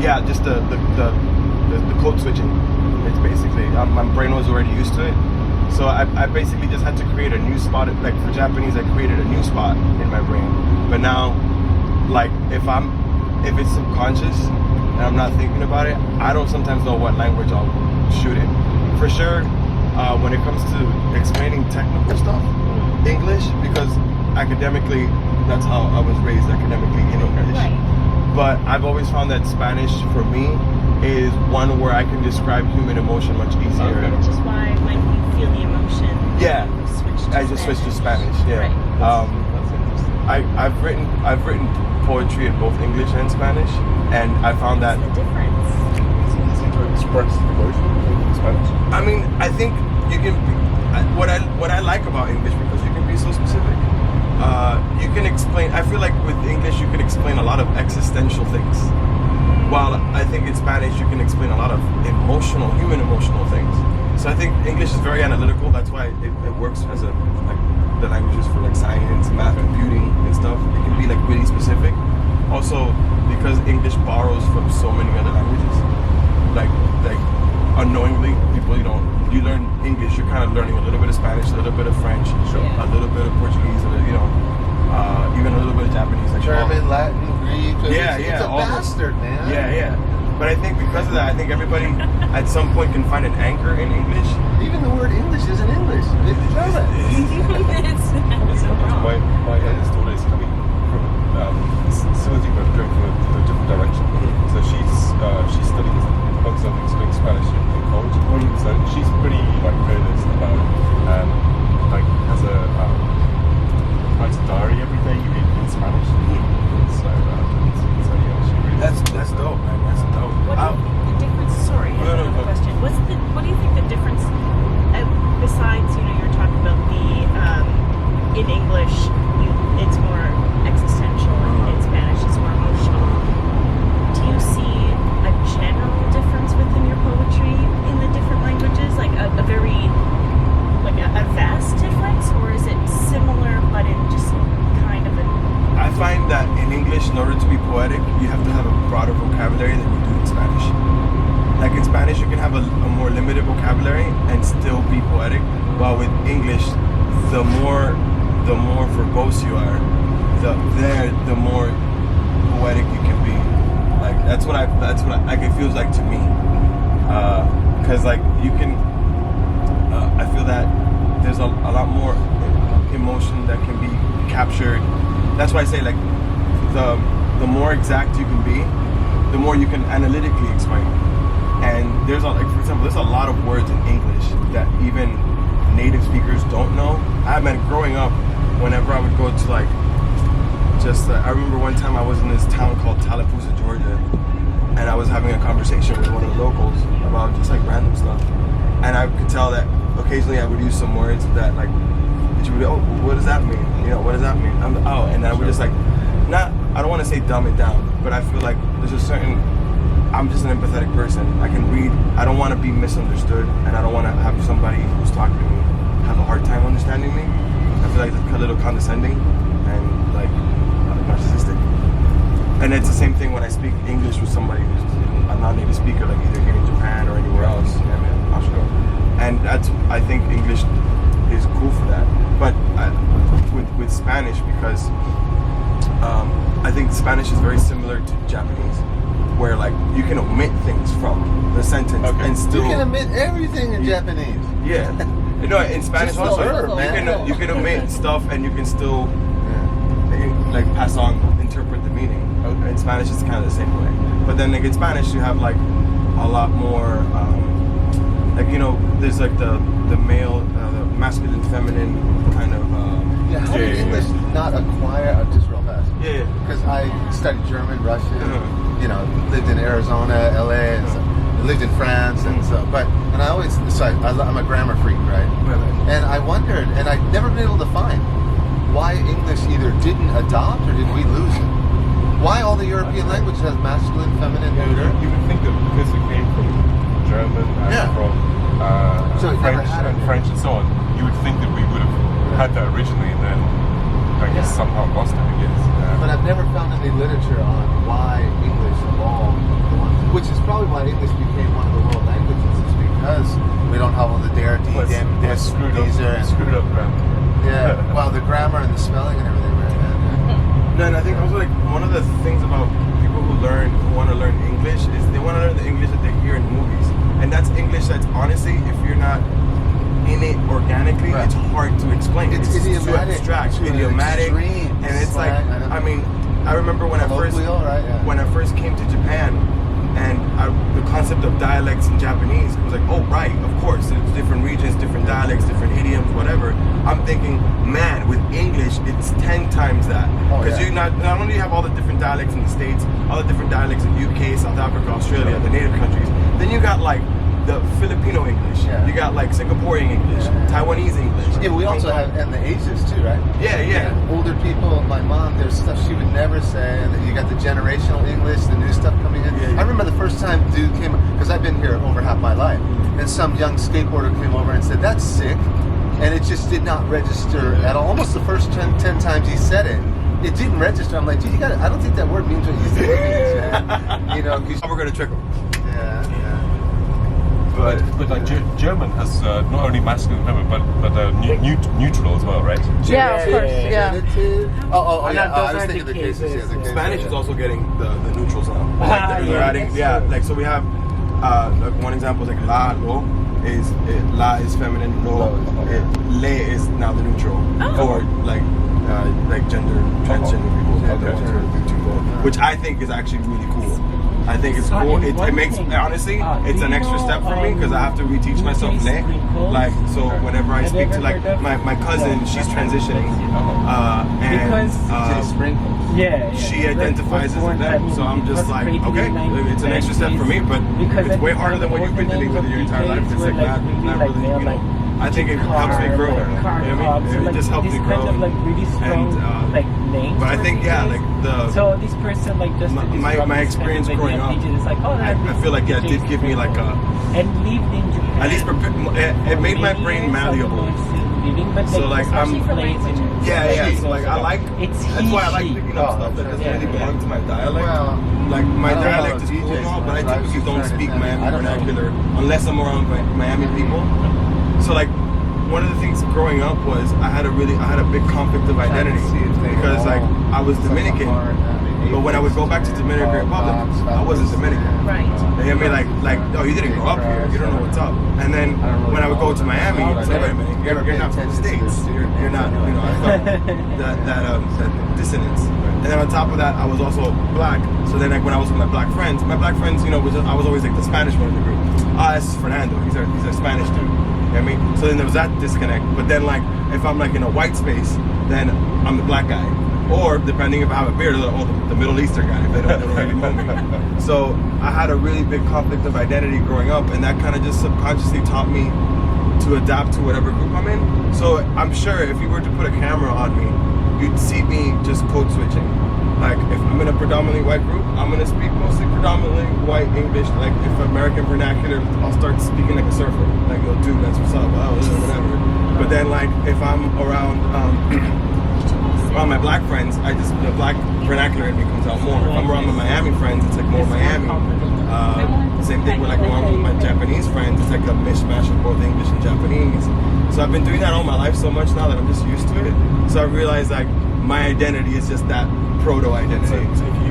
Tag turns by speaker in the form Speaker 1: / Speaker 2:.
Speaker 1: Yeah, just the code switching. It's basically my brain was already used to it, so I basically just had to create a new spot. Like for Japanese, I created a new spot in my brain. But now, like if it's subconscious and I'm not thinking about it, I don't sometimes know what language I'll shoot in. For sure, when it comes to explaining technical stuff, English, because academically, that's how I was raised, academically in English.
Speaker 2: Right.
Speaker 1: But I've always found that Spanish, for me, is one where I can describe human emotion much easier.
Speaker 2: Which is why when you feel the emotion,
Speaker 1: Yeah,
Speaker 2: you switch to
Speaker 1: I just switched to Spanish. Yeah.
Speaker 2: Right.
Speaker 3: That's interesting.
Speaker 1: I've written poetry in both English and Spanish, and I found that.
Speaker 2: What's the difference?
Speaker 3: It's easy to express emotion in Spanish.
Speaker 1: I mean, I think you can. What I like about English, because you can be so specific. You can explain. I feel like with English you can explain a lot of existential things, while I think in Spanish you can explain a lot of human emotional things. So I think English is very analytical. That's why it works as like the languages for like science, math, computing, and stuff. It can be like really specific. Also, because English borrows from so many other languages, like unknowingly, people you learn English, you're kind of learning a little bit of Spanish, a little bit of French, a little bit of Portuguese, even a little bit of Japanese, like
Speaker 4: German, Latin, Greek. It's a
Speaker 1: all
Speaker 4: bastard, man.
Speaker 1: Yeah. But I think because of that, I think everybody at some point can find an anchor in English.
Speaker 4: Even the word English isn't English. It's German.
Speaker 2: It's so wrong.
Speaker 3: My eldest daughter is coming from facility, but going from a different direction. So she's studying, amongst other things, studying Spanish in college. So she's pretty like fearless about it, and like has writes a diary every day in Spanish. So yeah, she really.
Speaker 1: That's dope, man. That's dope.
Speaker 2: What do you think the difference? Sorry, I have another question. What do you think the difference? Besides, you're talking about the in English, it's more existential, and in Spanish, it's more emotional. Do you see a general difference within your poetry in the different languages, like a very a vast difference, or is it similar but in just kind of a?
Speaker 1: I find that in English, in order to be poetic, you have to have a broader vocabulary than you do in Spanish. Like in Spanish, you can have a more limited vocabulary and still be poetic, while with English, the more verbose you are, the more poetic you can be. Like that's what like it feels like to me. Because like you can, I feel that there's a lot more emotion that can be captured. That's why I say like the more exact you can be, the more you can analytically explain. And there's for example, there's a lot of words in English that even native speakers don't know. I mean, growing up, whenever I would go to like, I remember one time I was in this town called Tallapoosa, Georgia, and I was having a conversation with one of the locals about just like random stuff. And I could tell that occasionally I would use some words that like, she would be, oh, what does that mean? What does that mean? And I would just like, I don't want to say dumb it down, but I feel like there's a certain, I'm just an empathetic person. I can read, I don't want to be misunderstood, and I don't want to have somebody who's talking to me have a hard time understanding me. I feel like it's a little condescending and like narcissistic. And it's the same thing when I speak English with somebody who's a non-native speaker, like either here in Japan or anywhere else, Australia. And that's, I think English is cool for that. But with Spanish, because I think Spanish is very similar to Japanese, where like you can omit things from the sentence and still.
Speaker 4: You can omit everything in Japanese.
Speaker 1: Yeah. In Spanish also, you can omit stuff and you can still like pass on, interpret the meaning. In Spanish, it's kind of the same way. But then like in Spanish, you have like a lot more, there's like the male, the masculine, feminine kind of.
Speaker 4: How did English not acquire just real fast?
Speaker 1: Yeah.
Speaker 4: Because I studied German, Russian, lived in Arizona, LA, and lived in France, and I'm a grammar freak, right? And I wondered, and I'd never been able to find why English either didn't adopt or did we lose it? Why all the European languages have masculine, feminine, neuter?
Speaker 3: You would think that because it came from German and from French and so on, you would think that we would have had that originally and then I guess somehow lost it again.
Speaker 4: But I've never found any literature on why English evolved the ones probably why English became one of the world languages is because we don't have all the der, die, dem, des, dieser, and
Speaker 3: screwed up grammar.
Speaker 4: yeah. Well, the grammar and the spelling and everything. Right?
Speaker 1: No, and I think also like one of the things about people who want to learn English is they want to learn the English that they hear in movies, and that's English that's honestly, if you're not in it organically,
Speaker 4: Right.
Speaker 1: it's hard to explain.
Speaker 4: It's idiomatic,
Speaker 1: too abstract,
Speaker 4: to an
Speaker 1: idiomatic,
Speaker 4: extreme
Speaker 1: and it's like
Speaker 4: slang.
Speaker 1: I mean, I remember when
Speaker 4: Colloquial, right? Yeah.
Speaker 1: when I first came to Japan, and the concept of dialects in Japanese was like, oh right, of course, there's different regions, different dialects, different idioms, whatever. I'm thinking, man, with English, it's 10 times that.
Speaker 4: Oh,
Speaker 1: Because
Speaker 4: yeah.
Speaker 1: you not only you have all the different dialects in the States, all the different dialects in UK, South Africa, Australia, the native countries, then you got like the Filipino English,
Speaker 4: Yeah.
Speaker 1: you got like Singaporean English,
Speaker 4: Yeah.
Speaker 1: Taiwanese English.
Speaker 4: Yeah, but we also
Speaker 1: Hong Kong.
Speaker 4: have, and the ages too, right?
Speaker 1: Yeah.
Speaker 4: Older people, my mom, there's stuff she would never say, and then you got the generational English, the new stuff coming in.
Speaker 1: Yeah.
Speaker 4: I remember the first time dude came, because I've been here over half my life, and some young skateboarder came over and said, "That's sick," and it just did not register at all. Almost the first 10 times he said it, it didn't register. I'm like, dude, I don't think that word means what you think it means, man. You know, 'cause-
Speaker 1: We're gonna trick them.
Speaker 4: yeah.
Speaker 3: But like German has not only masculine and feminine, but neutral as well, right?
Speaker 5: Yeah, of course. Yeah.
Speaker 4: Genitive. Oh,
Speaker 5: And
Speaker 4: yeah.
Speaker 5: those
Speaker 4: I was
Speaker 5: are
Speaker 4: thinking
Speaker 5: the
Speaker 4: the cases.
Speaker 5: cases.
Speaker 4: Yeah, the cases.
Speaker 1: Spanish is also getting the neutrals now.
Speaker 5: Ah,
Speaker 1: Like they're
Speaker 5: yeah,
Speaker 1: adding,
Speaker 5: that's
Speaker 1: yeah.
Speaker 5: true.
Speaker 1: Like so we have like one example is like lo is la is feminine,
Speaker 4: Lo is,
Speaker 1: le is now the neutral for like gender transgender people.
Speaker 3: Okay.
Speaker 1: The ones who are neutral, which I think is actually really cool. I think it's cool. It makes honestly, it's an extra step for me because I have to reteach myself le. Like so, whenever I speak to like my cousin, she's transitioning, and
Speaker 5: Because-
Speaker 4: Sprinkles.
Speaker 5: Yeah.
Speaker 1: she identifies as a them. So I'm just like, okay, it's an extra step for me, but it's way harder than what you've been dealing with your entire life. It's like not really, you know. I think it helps me grow. You know what I mean? It just helps me grow.
Speaker 5: Kind of like really strong,
Speaker 1: And,
Speaker 5: like names.
Speaker 1: But I think like the
Speaker 5: So this person like just
Speaker 1: my experience growing up,
Speaker 5: is like, oh,
Speaker 1: I feel like it did give me like a
Speaker 5: and lived in Japan.
Speaker 1: at least it made my brain malleable. So, like, I'm- Yeah. So like I like that's why I like picking up stuff that doesn't really belong to my dialect.
Speaker 4: Well,
Speaker 1: Like my
Speaker 4: I don't know
Speaker 1: dialect
Speaker 4: about
Speaker 1: is cool and all,
Speaker 4: DJs,
Speaker 1: but I
Speaker 4: but I was
Speaker 1: typically
Speaker 4: just
Speaker 1: don't
Speaker 4: trying to
Speaker 1: speak
Speaker 4: think.
Speaker 1: Miami
Speaker 4: I don't know.
Speaker 1: vernacular unless I'm around Miami people. So like one of the things growing up was I had a big conflict of identity because like I was Dominican, but when I would go back to Dominican Republic, I wasn't Dominican.
Speaker 2: Right.
Speaker 1: You know what I mean? Like, oh, you didn't grow up here. You don't know what's up. And then when I would go to Miami, it's like, wait a minute, you're not from the States. You're not, you know, I felt that dissonance. And then on top of that, I was also black. So then like when I was with my black friends, you know, I was always like the Spanish one in the group. It's Fernando. He's a Spanish dude. You know what I mean? So then there was that disconnect. But then like, if I'm like in a white space, then I'm the black guy. Or depending if I have a beard, they're like, the Middle Eastern guy. If they don't really know me. So I had a really big conflict of identity growing up, and that kind of just subconsciously taught me to adapt to whatever group I'm in. So I'm sure if you were to put a camera on me, you'd see me just code switching. Like if I'm in a predominantly white group, I'm gonna speak mostly predominantly white English. Like if American vernacular, I'll start speaking like a surfer. Like, yo, dude, that's what's up, whatever. But then like if I'm around my black friends, the black vernacular in me comes out more. If I'm around my Miami friends, it's like more Miami. Same thing with like around with my Japanese friends, it's like a mishmash of both English and Japanese. So I've been doing that all my life so much now that I'm just used to it. So I realized like my identity is just that proto identity.
Speaker 3: So if